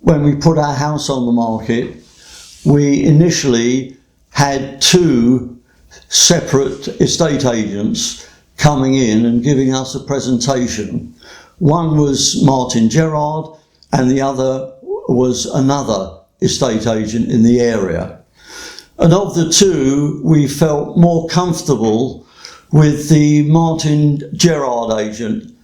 when we put our house on the market, we initially had two separate estate agents coming in and giving us a presentation. One was Martin Gerard and the other was another estate agent in the area. And of the two, we felt more comfortable with the Martin Gerard agent.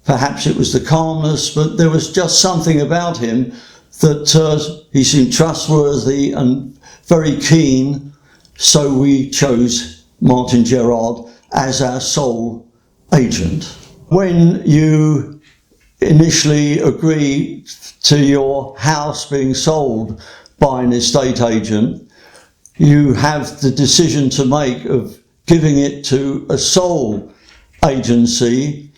Perhaps it was the calmness, but there was just something about him that he seemed trustworthy and very keen, so we chose Martin Gerard as our sole agent. When you initially agree to your house being sold by an estate agent, you have the decision to make of giving it to a sole agency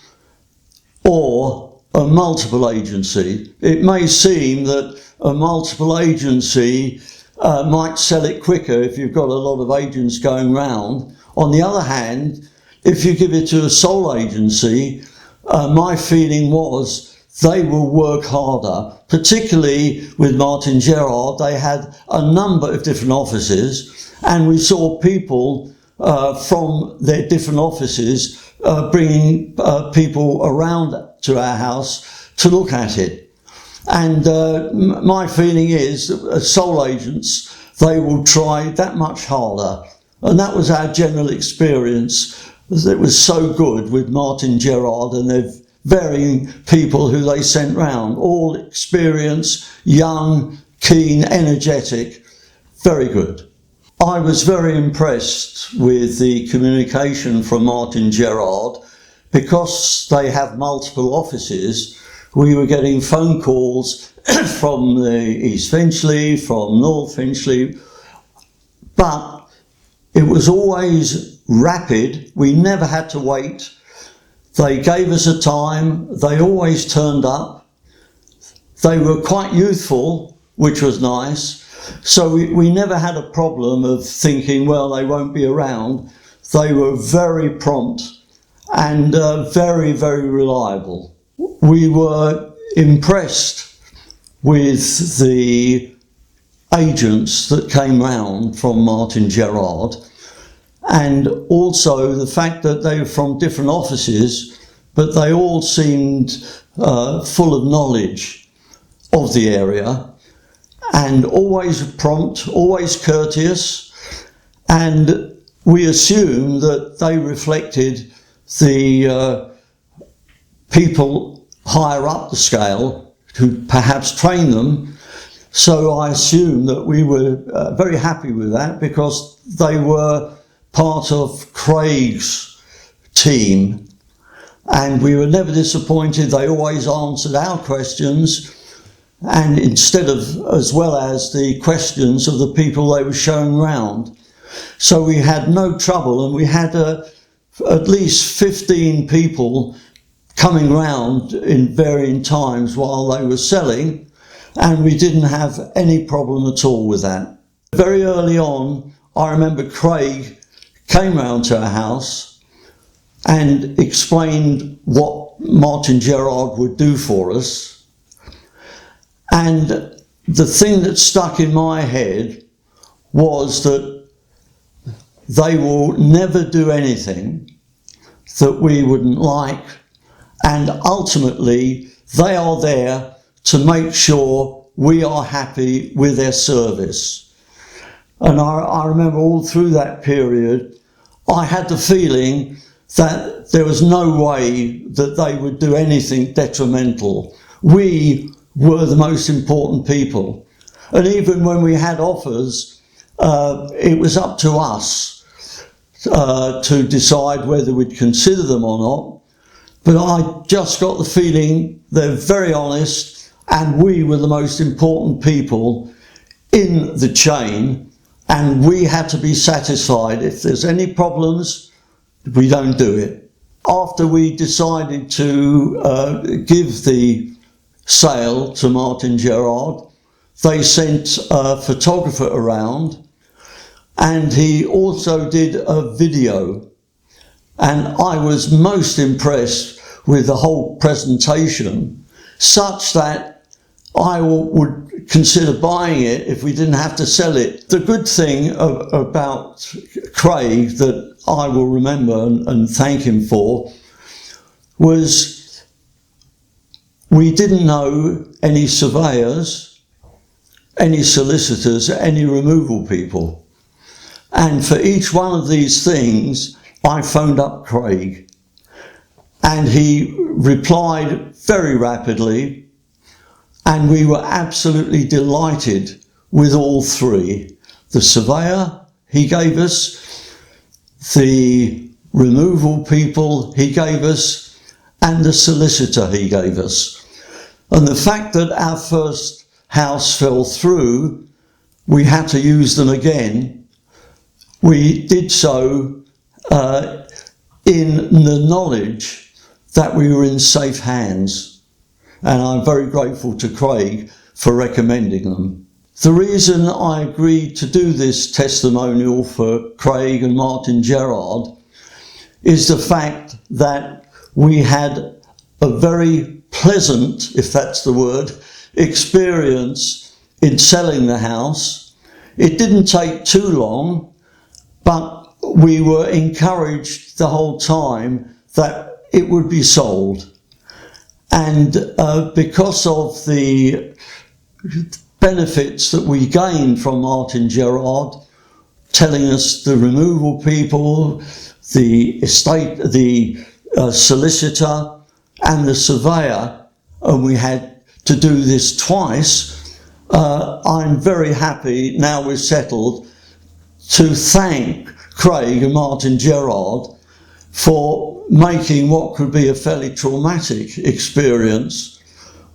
or a multiple agency. It may seem that a multiple agency might sell it quicker if you've got a lot of agents going round. On the other hand, if you give it to a sole agency, my feeling was they will work harder, particularly with Martin Gerard. They had a number of different offices, and we saw people from their different offices bringing people around to our house to look at it. And my feeling is that as sole agents, they will try that much harder. And that was our general experience. It was so good with Martin Gerard and their varying people who they sent round, all experienced, young, keen, energetic, very good. I was very impressed with the communication from Martin Gerard. Because they have multiple offices, we were getting phone calls from the East Finchley, from North Finchley, but it was always rapid. We never had to wait. They gave us a time. They always turned up. They were quite youthful, which was nice. So we never had a problem of thinking, well, they won't be around. They were very prompt and very, very reliable. We were impressed with the agents that came round from Martin Gerard, and also the fact that they were from different offices, but they all seemed full of knowledge of the area, and always prompt, always courteous, and we assumed that they reflected the people higher up the scale who perhaps trained them. So I assume that we were very happy with that, because they were part of Craig's team and we were never disappointed. They always answered our questions, and instead of, as well as the questions of the people they were showing round. So we had no trouble, and we had at least 15 people coming round in varying times while they were selling, and we didn't have any problem at all with that. Very early on, I remember Craig came round to our house and explained what Martin Gerard would do for us. And the thing that stuck in my head was that they will never do anything that we wouldn't like, and ultimately they are there to make sure we are happy with their service. And I remember all through that period, I had the feeling that there was no way that they would do anything detrimental. We were the most important people. And even when we had offers, it was up to us to decide whether we'd consider them or not. But I just got the feeling they're very honest, and we were the most important people in the chain, and we had to be satisfied. If there's any problems, we don't do it. After we decided to give the sale to Martin Gerard, they sent a photographer around, and he also did a video. And I was most impressed with the whole presentation, such that I would consider buying it if we didn't have to sell it. The good thing about Craig that I will remember and thank him for was we didn't know any surveyors, any solicitors, any removal people. And for each one of these things, I phoned up Craig, and he replied very rapidly, and we were absolutely delighted with all three. The surveyor he gave us, the removal people he gave us, and the solicitor he gave us. And the fact that our first house fell through, we had to use them again. We did so in the knowledge that we were in safe hands. And I'm very grateful to Craig for recommending them. The reason I agreed to do this testimonial for Craig and Martin Gerard is the fact that we had a very pleasant, if that's the word, experience in selling the house. It didn't take too long, but we were encouraged the whole time that it would be sold. And because of the benefits that we gained from Martin Gerard, telling us the removal people, the estate, the solicitor and the surveyor, and we had to do this twice, I'm very happy, now we're settled, to thank Craig and Martin Gerard for making what could be a fairly traumatic experience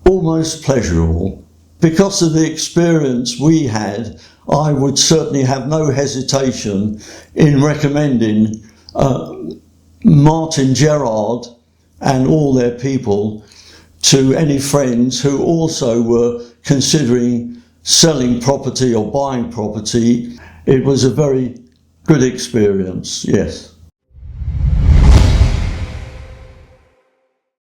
almost pleasurable. Because of the experience we had, I would certainly have no hesitation in recommending Martin Gerard and all their people to any friends who also were considering selling property or buying property. It was a very good experience, yes.